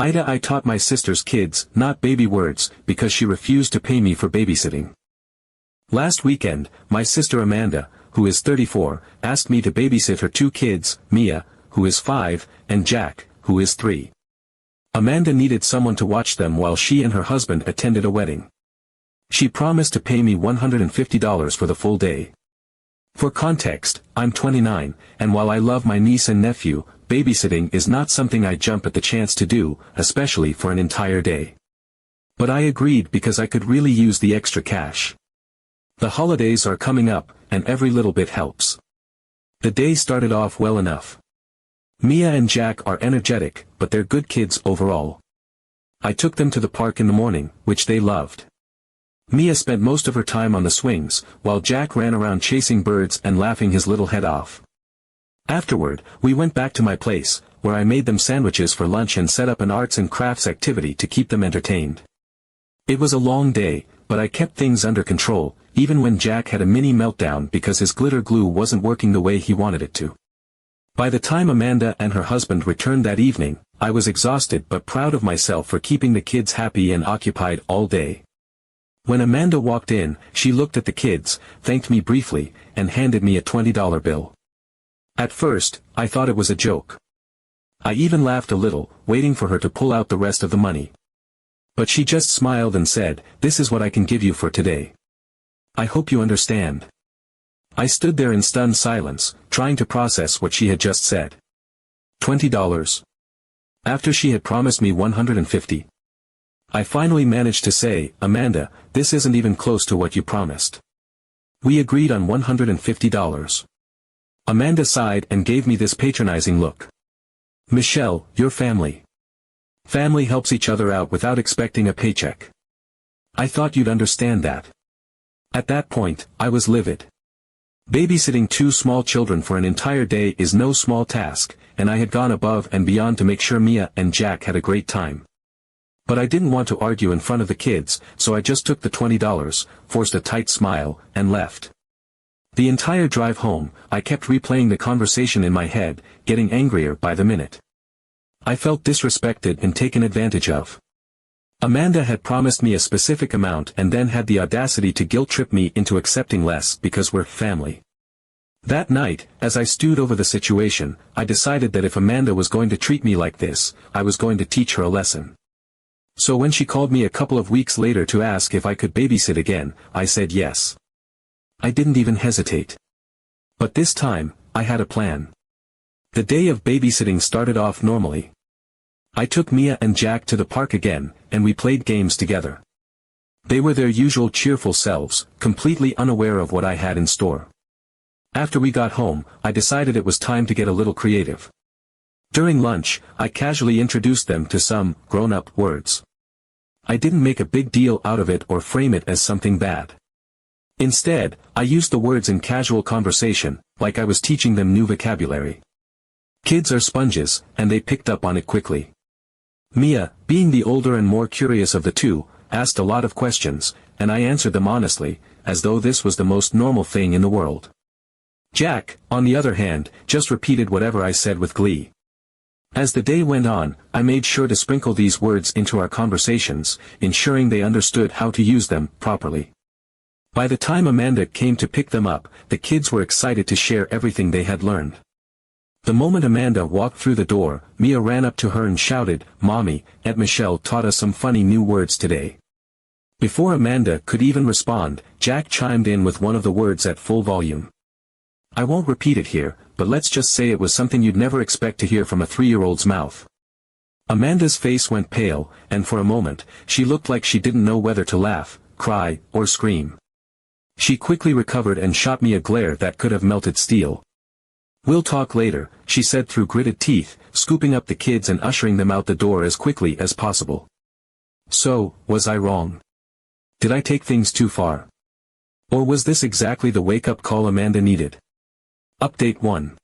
I taught my sister's kids, not baby words, because she refused to pay me for babysitting. Last weekend, my sister Amanda, who is 34, asked me to babysit her 2 kids, Mia, who is 5, and Jack, who is 3. Amanda needed someone to watch them while she and her husband attended a wedding. She promised to pay me $150 for the full day. For context, I'm 29, and while I love my niece and nephew, babysitting is not something I jump at the chance to do, especially for an entire day. But I agreed because I could really use the extra cash. The holidays are coming up, and every little bit helps. The day started off well enough. Mia and Jack are energetic, but they're good kids overall. I took them to the park in the morning, which they loved. Mia spent most of her time on the swings, while Jack ran around chasing birds and laughing his little head off. Afterward, we went back to my place, where I made them sandwiches for lunch and set up an arts and crafts activity to keep them entertained. It was a long day, but I kept things under control, even when Jack had a mini meltdown because his glitter glue wasn't working the way he wanted it to. By the time Amanda and her husband returned that evening, I was exhausted but proud of myself for keeping the kids happy and occupied all day. When Amanda walked in, she looked at the kids, thanked me briefly, and handed me a $20 bill. At first, I thought it was a joke. I even laughed a little, waiting for her to pull out the rest of the money. But she just smiled and said, "This is what I can give you for today. I hope you understand." I stood there in stunned silence, trying to process what she had just said. $20. After she had promised me $150. I finally managed to say, "Amanda, this isn't even close to what you promised." We agreed on $150. Amanda sighed and gave me this patronizing look. "Michelle, you're family. Family helps each other out without expecting a paycheck. I thought you'd understand that." At that point, I was livid. Babysitting 2 small children for an entire day is no small task, and I had gone above and beyond to make sure Mia and Jack had a great time. But I didn't want to argue in front of the kids, so I just took the $20, forced a tight smile, and left. The entire drive home, I kept replaying the conversation in my head, getting angrier by the minute. I felt disrespected and taken advantage of. Amanda had promised me a specific amount and then had the audacity to guilt-trip me into accepting less because we're family. That night, as I stewed over the situation, I decided that if Amanda was going to treat me like this, I was going to teach her a lesson. So when she called me a couple of weeks later to ask if I could babysit again, I said yes. I didn't even hesitate. But this time, I had a plan. The day of babysitting started off normally. I took Mia and Jack to the park again, and we played games together. They were their usual cheerful selves, completely unaware of what I had in store. After we got home, I decided it was time to get a little creative. During lunch, I casually introduced them to some grown-up words. I didn't make a big deal out of it or frame it as something bad. Instead, I used the words in casual conversation, like I was teaching them new vocabulary. Kids are sponges, and they picked up on it quickly. Mia, being the older and more curious of the two, asked a lot of questions, and I answered them honestly, as though this was the most normal thing in the world. Jack, on the other hand, just repeated whatever I said with glee. As the day went on, I made sure to sprinkle these words into our conversations, ensuring they understood how to use them properly. By the time Amanda came to pick them up, the kids were excited to share everything they had learned. The moment Amanda walked through the door, Mia ran up to her and shouted, "Mommy, Aunt Michelle taught us some funny new words today." Before Amanda could even respond, Jack chimed in with one of the words at full volume. I won't repeat it here, but let's just say it was something you'd never expect to hear from a 3-year-old's mouth. Amanda's face went pale, and for a moment, she looked like she didn't know whether to laugh, cry, or scream. She quickly recovered and shot me a glare that could have melted steel. "We'll talk later," she said through gritted teeth, scooping up the kids and ushering them out the door as quickly as possible. So, was I wrong? Did I take things too far? Or was this exactly the wake-up call Amanda needed? Update 1.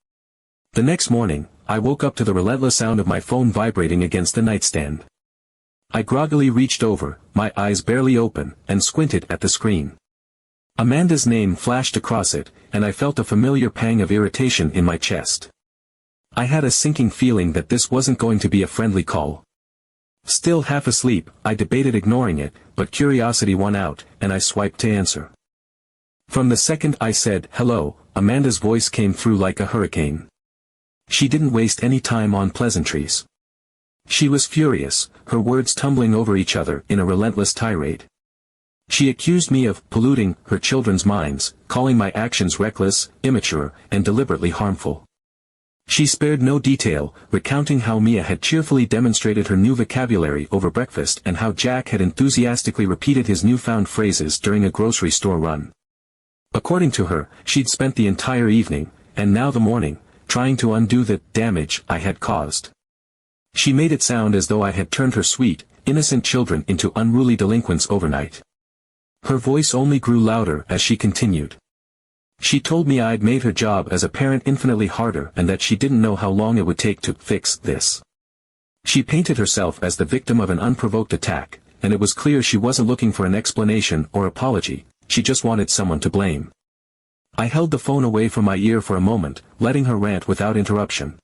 The next morning, I woke up to the relentless sound of my phone vibrating against the nightstand. I groggily reached over, my eyes barely open, and squinted at the screen. Amanda's name flashed across it, and I felt a familiar pang of irritation in my chest. I had a sinking feeling that this wasn't going to be a friendly call. Still half asleep, I debated ignoring it, but curiosity won out, and I swiped to answer. From the second I said, "Hello," Amanda's voice came through like a hurricane. She didn't waste any time on pleasantries. She was furious, her words tumbling over each other in a relentless tirade. She accused me of polluting her children's minds, calling my actions reckless, immature, and deliberately harmful. She spared no detail, recounting how Mia had cheerfully demonstrated her new vocabulary over breakfast and how Jack had enthusiastically repeated his newfound phrases during a grocery store run. According to her, she'd spent the entire evening, and now the morning, trying to undo the damage I had caused. She made it sound as though I had turned her sweet, innocent children into unruly delinquents overnight. Her voice only grew louder as she continued. She told me I'd made her job as a parent infinitely harder and that she didn't know how long it would take to fix this. She painted herself as the victim of an unprovoked attack, and it was clear she wasn't looking for an explanation or apology, she just wanted someone to blame. I held the phone away from my ear for a moment, letting her rant without interruption.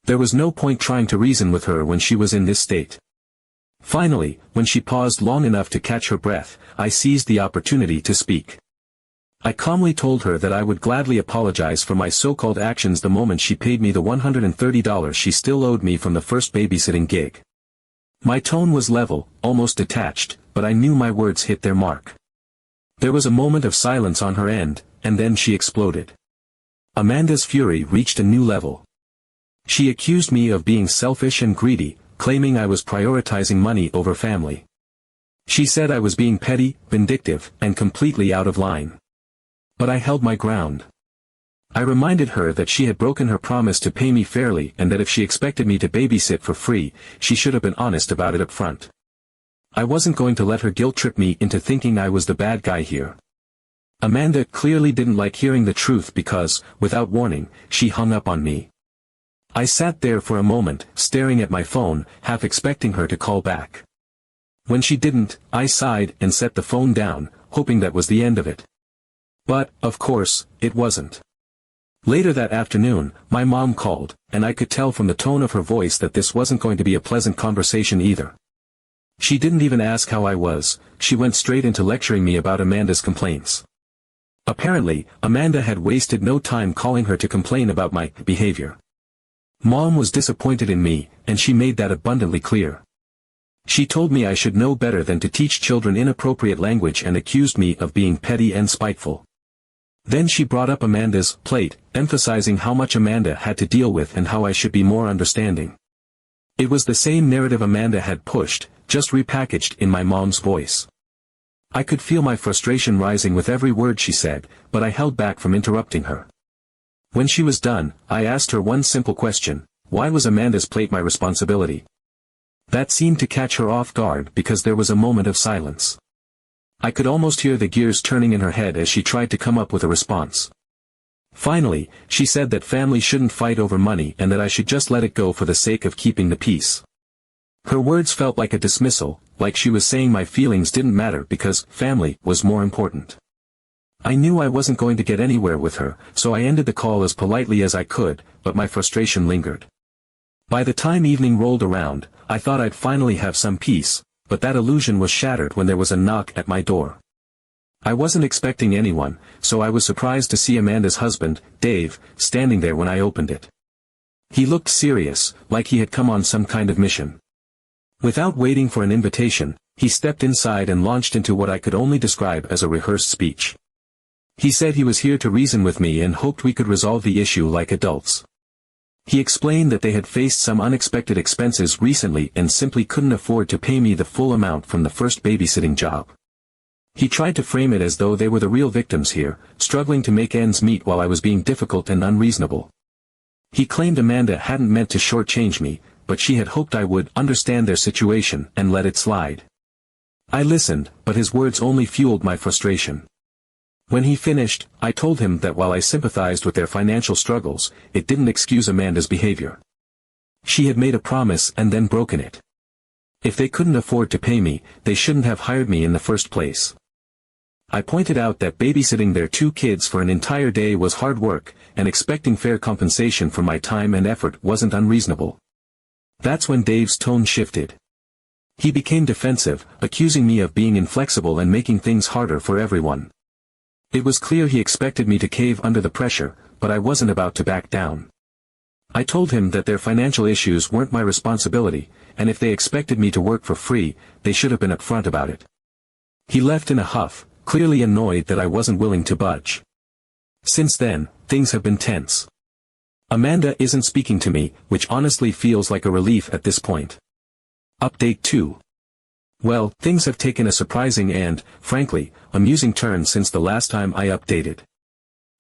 There was no point trying to reason with her when she was in this state. Finally, when she paused long enough to catch her breath, I seized the opportunity to speak. I calmly told her that I would gladly apologize for my so-called actions the moment she paid me the $130 she still owed me from the first babysitting gig. My tone was level, almost detached, but I knew my words hit their mark. There was a moment of silence on her end, and then she exploded. Amanda's fury reached a new level. She accused me of being selfish and greedy, claiming I was prioritizing money over family. She said I was being petty, vindictive, and completely out of line. But I held my ground. I reminded her that she had broken her promise to pay me fairly and that if she expected me to babysit for free, she should have been honest about it up front. I wasn't going to let her guilt-trip me into thinking I was the bad guy here. Amanda clearly didn't like hearing the truth because, without warning, she hung up on me. I sat there for a moment, staring at my phone, half expecting her to call back. When she didn't, I sighed and set the phone down, hoping that was the end of it. But, of course, it wasn't. Later that afternoon, my mom called, and I could tell from the tone of her voice that this wasn't going to be a pleasant conversation either. She didn't even ask how I was, she went straight into lecturing me about Amanda's complaints. Apparently, Amanda had wasted no time calling her to complain about my behavior. Mom was disappointed in me, and she made that abundantly clear. She told me I should know better than to teach children inappropriate language and accused me of being petty and spiteful. Then she brought up Amanda's plate, emphasizing how much Amanda had to deal with and how I should be more understanding. It was the same narrative Amanda had pushed, just repackaged in my mom's voice. I could feel my frustration rising with every word she said, but I held back from interrupting her. When she was done, I asked her one simple question: why was Amanda's plate my responsibility? That seemed to catch her off guard because there was a moment of silence. I could almost hear the gears turning in her head as she tried to come up with a response. Finally, she said that family shouldn't fight over money and that I should just let it go for the sake of keeping the peace. Her words felt like a dismissal, like she was saying my feelings didn't matter because family was more important. I knew I wasn't going to get anywhere with her, so I ended the call as politely as I could, but my frustration lingered. By the time evening rolled around, I thought I'd finally have some peace, but that illusion was shattered when there was a knock at my door. I wasn't expecting anyone, so I was surprised to see Amanda's husband, Dave, standing there when I opened it. He looked serious, like he had come on some kind of mission. Without waiting for an invitation, he stepped inside and launched into what I could only describe as a rehearsed speech. He said he was here to reason with me and hoped we could resolve the issue like adults. He explained that they had faced some unexpected expenses recently and simply couldn't afford to pay me the full amount from the first babysitting job. He tried to frame it as though they were the real victims here, struggling to make ends meet while I was being difficult and unreasonable. He claimed Amanda hadn't meant to shortchange me, but she had hoped I would understand their situation and let it slide. I listened, but his words only fueled my frustration. When he finished, I told him that while I sympathized with their financial struggles, it didn't excuse Amanda's behavior. She had made a promise and then broken it. If they couldn't afford to pay me, they shouldn't have hired me in the first place. I pointed out that babysitting their 2 kids for an entire day was hard work, and expecting fair compensation for my time and effort wasn't unreasonable. That's when Dave's tone shifted. He became defensive, accusing me of being inflexible and making things harder for everyone. It was clear he expected me to cave under the pressure, but I wasn't about to back down. I told him that their financial issues weren't my responsibility, and if they expected me to work for free, they should have been upfront about it. He left in a huff, clearly annoyed that I wasn't willing to budge. Since then, things have been tense. Amanda isn't speaking to me, which honestly feels like a relief at this point. Update 2. Well, things have taken a surprising and, frankly, amusing turn since the last time I updated.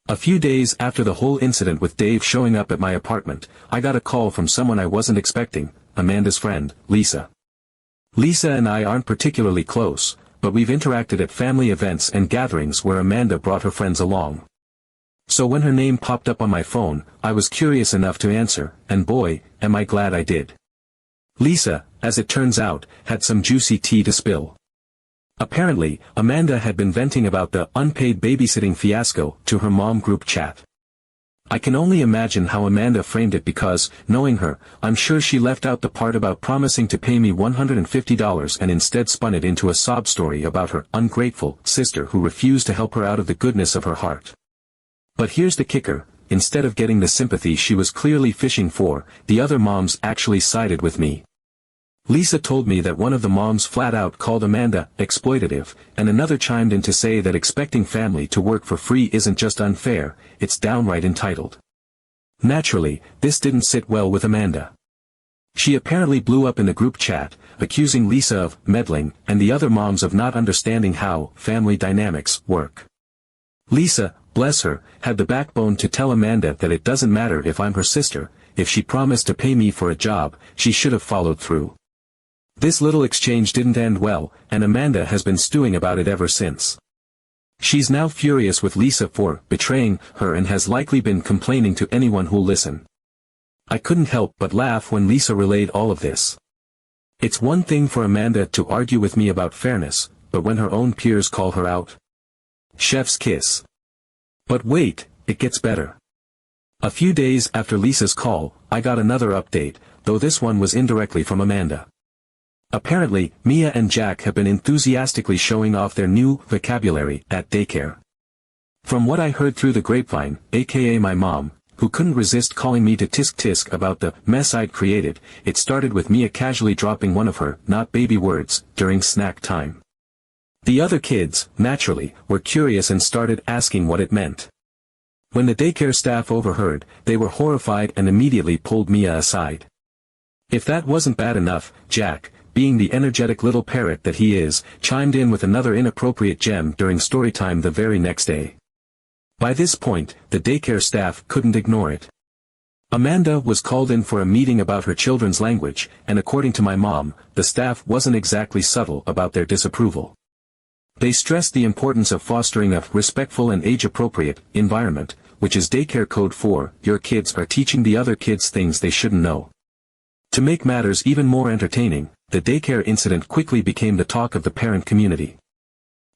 A few days after the whole incident with Dave showing up at my apartment, I got a call from someone I wasn't expecting, Amanda's friend, Lisa. Lisa and I aren't particularly close, but we've interacted at family events and gatherings where Amanda brought her friends along. So when her name popped up on my phone, I was curious enough to answer, and boy, am I glad I did. Lisa, as it turns out, had some juicy tea to spill. Apparently, Amanda had been venting about the unpaid babysitting fiasco to her mom group chat. I can only imagine how Amanda framed it because, knowing her, I'm sure she left out the part about promising to pay me $150 and instead spun it into a sob story about her ungrateful sister who refused to help her out of the goodness of her heart. But here's the kicker, instead of getting the sympathy she was clearly fishing for, the other moms actually sided with me. Lisa told me that one of the moms flat out called Amanda exploitative, and another chimed in to say that expecting family to work for free isn't just unfair, it's downright entitled. Naturally, this didn't sit well with Amanda. She apparently blew up in the group chat, accusing Lisa of meddling and the other moms of not understanding how family dynamics work. Lisa, bless her, had the backbone to tell Amanda that it doesn't matter if I'm her sister, if she promised to pay me for a job, she should have followed through. This little exchange didn't end well, and Amanda has been stewing about it ever since. She's now furious with Lisa for betraying her and has likely been complaining to anyone who'll listen. I couldn't help but laugh when Lisa relayed all of this. It's one thing for Amanda to argue with me about fairness, but when her own peers call her out. Chef's kiss. But wait, it gets better. A few days after Lisa's call, I got another update, though this one was indirectly from Amanda. Apparently, Mia and Jack have been enthusiastically showing off their new vocabulary at daycare. From what I heard through the grapevine, aka my mom, who couldn't resist calling me to tisk-tisk about the mess I'd created, it started with Mia casually dropping one of her not baby words during snack time. The other kids, naturally, were curious and started asking what it meant. When the daycare staff overheard, they were horrified and immediately pulled Mia aside. If that wasn't bad enough, Jack, being the energetic little parrot that he is, chimed in with another inappropriate gem during story time the very next day. By this point, the daycare staff couldn't ignore it. Amanda was called in for a meeting about her children's language, and according to my mom, the staff wasn't exactly subtle about their disapproval. They stressed the importance of fostering a respectful and age-appropriate environment, which is daycare code for, your kids are teaching the other kids things they shouldn't know. To make matters even more entertaining, the daycare incident quickly became the talk of the parent community.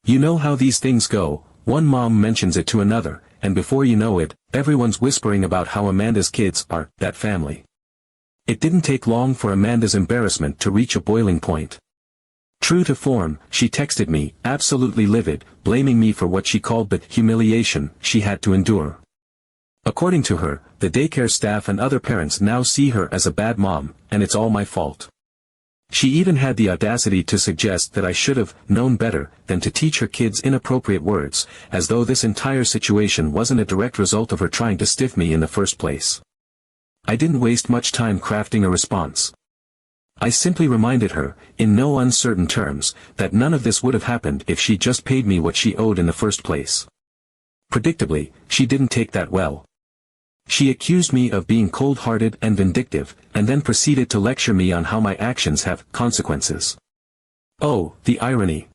You know how these things go, one mom mentions it to another, and before you know it, everyone's whispering about how Amanda's kids are that family. It didn't take long for Amanda's embarrassment to reach a boiling point. True to form, she texted me, absolutely livid, blaming me for what she called the humiliation she had to endure. According to her, the daycare staff and other parents now see her as a bad mom, and it's all my fault. She even had the audacity to suggest that I should have known better than to teach her kids inappropriate words, as though this entire situation wasn't a direct result of her trying to stiff me in the first place. I didn't waste much time crafting a response. I simply reminded her, in no uncertain terms, that none of this would have happened if she just paid me what she owed in the first place. Predictably, she didn't take that well. She accused me of being cold-hearted and vindictive, and then proceeded to lecture me on how my actions have consequences. Oh, the irony.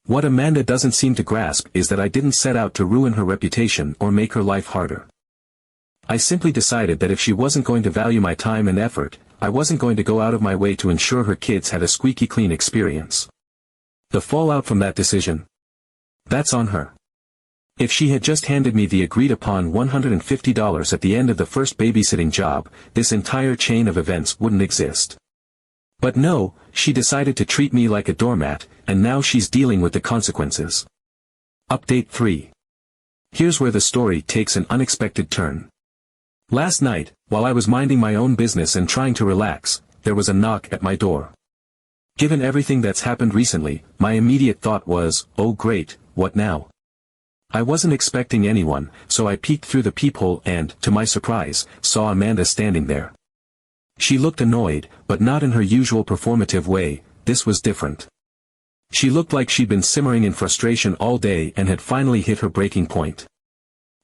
What Amanda doesn't seem to grasp is that I didn't set out to ruin her reputation or make her life harder. I simply decided that if she wasn't going to value my time and effort, I wasn't going to go out of my way to ensure her kids had a squeaky clean experience. The fallout from that decision? That's on her. If she had just handed me the agreed-upon $150 at the end of the first babysitting job, this entire chain of events wouldn't exist. But no, she decided to treat me like a doormat, and now she's dealing with the consequences. Update 3. Here's where the story takes an unexpected turn. Last night, while I was minding my own business and trying to relax, there was a knock at my door. Given everything that's happened recently, my immediate thought was, oh great, what now? I wasn't expecting anyone, so I peeked through the peephole and, to my surprise, saw Amanda standing there. She looked annoyed, but not in her usual performative way. This was different. She looked like she'd been simmering in frustration all day and had finally hit her breaking point.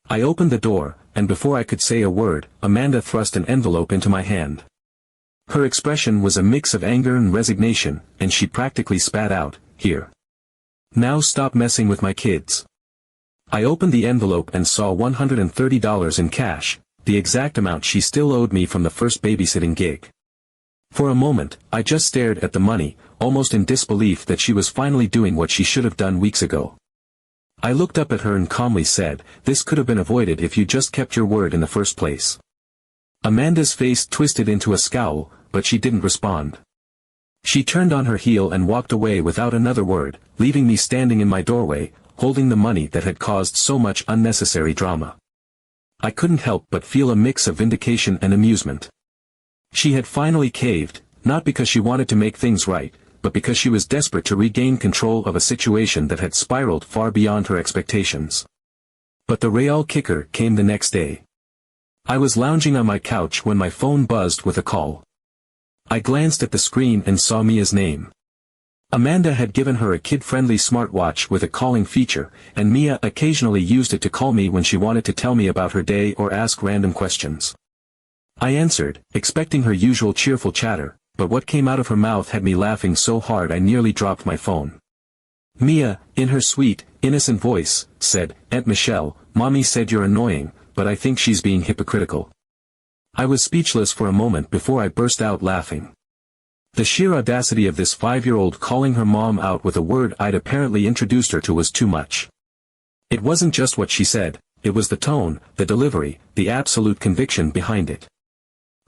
I opened the door, and before I could say a word, Amanda thrust an envelope into my hand. Her expression was a mix of anger and resignation, and she practically spat out, "Here. Now stop messing with my kids." I opened the envelope and saw $130 in cash, the exact amount she still owed me from the first babysitting gig. For a moment, I just stared at the money, almost in disbelief that she was finally doing what she should have done weeks ago. I looked up at her and calmly said, "This could have been avoided if you just kept your word in the first place." Amanda's face twisted into a scowl, but she didn't respond. She turned on her heel and walked away without another word, leaving me standing in my doorway, holding the money that had caused so much unnecessary drama. I couldn't help but feel a mix of vindication and amusement. She had finally caved, not because she wanted to make things right, but because she was desperate to regain control of a situation that had spiraled far beyond her expectations. But the real kicker came the next day. I was lounging on my couch when my phone buzzed with a call. I glanced at the screen and saw Mia's name. Amanda had given her a kid-friendly smartwatch with a calling feature, and Mia occasionally used it to call me when she wanted to tell me about her day or ask random questions. I answered, expecting her usual cheerful chatter, but what came out of her mouth had me laughing so hard I nearly dropped my phone. Mia, in her sweet, innocent voice, said, "Aunt Michelle, Mommy said you're annoying, but I think she's being hypocritical." I was speechless for a moment before I burst out laughing. The sheer audacity of this 5-year-old calling her mom out with a word I'd apparently introduced her to was too much. It wasn't just what she said, it was the tone, the delivery, the absolute conviction behind it.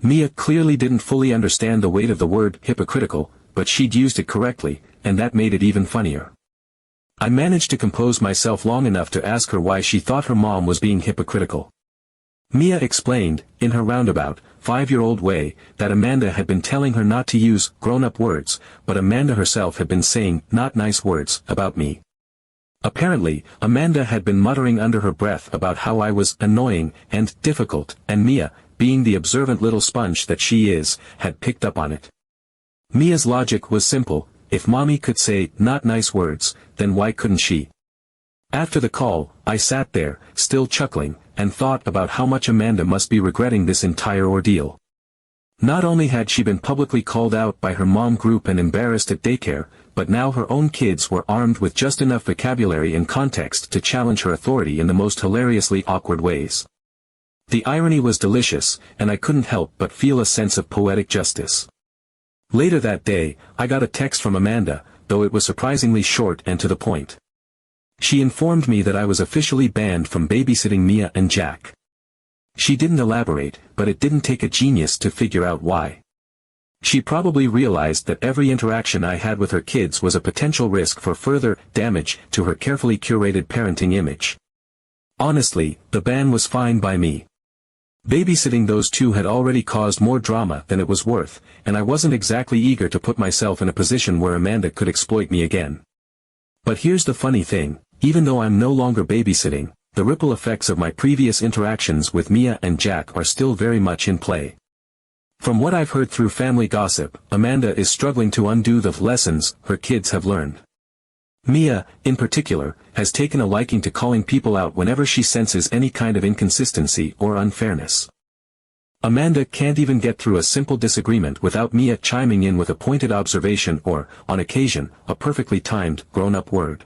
Mia clearly didn't fully understand the weight of the word hypocritical, but she'd used it correctly, and that made it even funnier. I managed to compose myself long enough to ask her why she thought her mom was being hypocritical. Mia explained, in her roundabout, 5-year-old way, that Amanda had been telling her not to use grown-up words, but Amanda herself had been saying not nice words about me. Apparently, Amanda had been muttering under her breath about how I was annoying and difficult, and Mia, being the observant little sponge that she is, had picked up on it. Mia's logic was simple: if Mommy could say not nice words, then why couldn't she? After the call, I sat there, still chuckling, and thought about how much Amanda must be regretting this entire ordeal. Not only had she been publicly called out by her mom group and embarrassed at daycare, but now her own kids were armed with just enough vocabulary and context to challenge her authority in the most hilariously awkward ways. The irony was delicious, and I couldn't help but feel a sense of poetic justice. Later that day, I got a text from Amanda, though it was surprisingly short and to the point. She informed me that I was officially banned from babysitting Mia and Jack. She didn't elaborate, but it didn't take a genius to figure out why. She probably realized that every interaction I had with her kids was a potential risk for further damage to her carefully curated parenting image. Honestly, the ban was fine by me. Babysitting those two had already caused more drama than it was worth, and I wasn't exactly eager to put myself in a position where Amanda could exploit me again. But here's the funny thing, even though I'm no longer babysitting, the ripple effects of my previous interactions with Mia and Jack are still very much in play. From what I've heard through family gossip, Amanda is struggling to undo the lessons her kids have learned. Mia, in particular, has taken a liking to calling people out whenever she senses any kind of inconsistency or unfairness. Amanda can't even get through a simple disagreement without Mia chiming in with a pointed observation or, on occasion, a perfectly timed, grown-up word.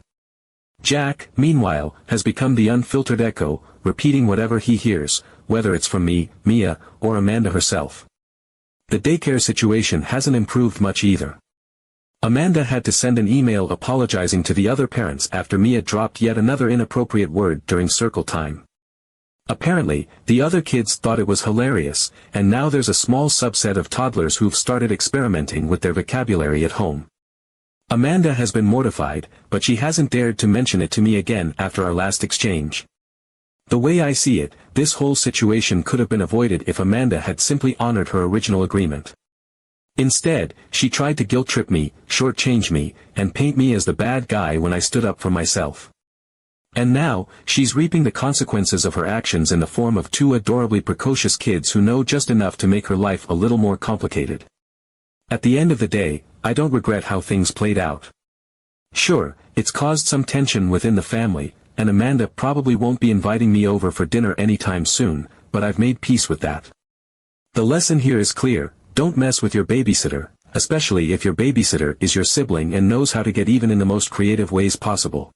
Jack, meanwhile, has become the unfiltered echo, repeating whatever he hears, whether it's from me, Mia, or Amanda herself. The daycare situation hasn't improved much either. Amanda had to send an email apologizing to the other parents after Mia dropped yet another inappropriate word during circle time. Apparently, the other kids thought it was hilarious, and now there's a small subset of toddlers who've started experimenting with their vocabulary at home. Amanda has been mortified, but she hasn't dared to mention it to me again after our last exchange. The way I see it, this whole situation could have been avoided if Amanda had simply honored her original agreement. Instead, she tried to guilt-trip me, shortchange me, and paint me as the bad guy when I stood up for myself. And now, she's reaping the consequences of her actions in the form of two adorably precocious kids who know just enough to make her life a little more complicated. At the end of the day, I don't regret how things played out. Sure, it's caused some tension within the family, and Amanda probably won't be inviting me over for dinner anytime soon, but I've made peace with that. The lesson here is clear: don't mess with your babysitter, especially if your babysitter is your sibling and knows how to get even in the most creative ways possible.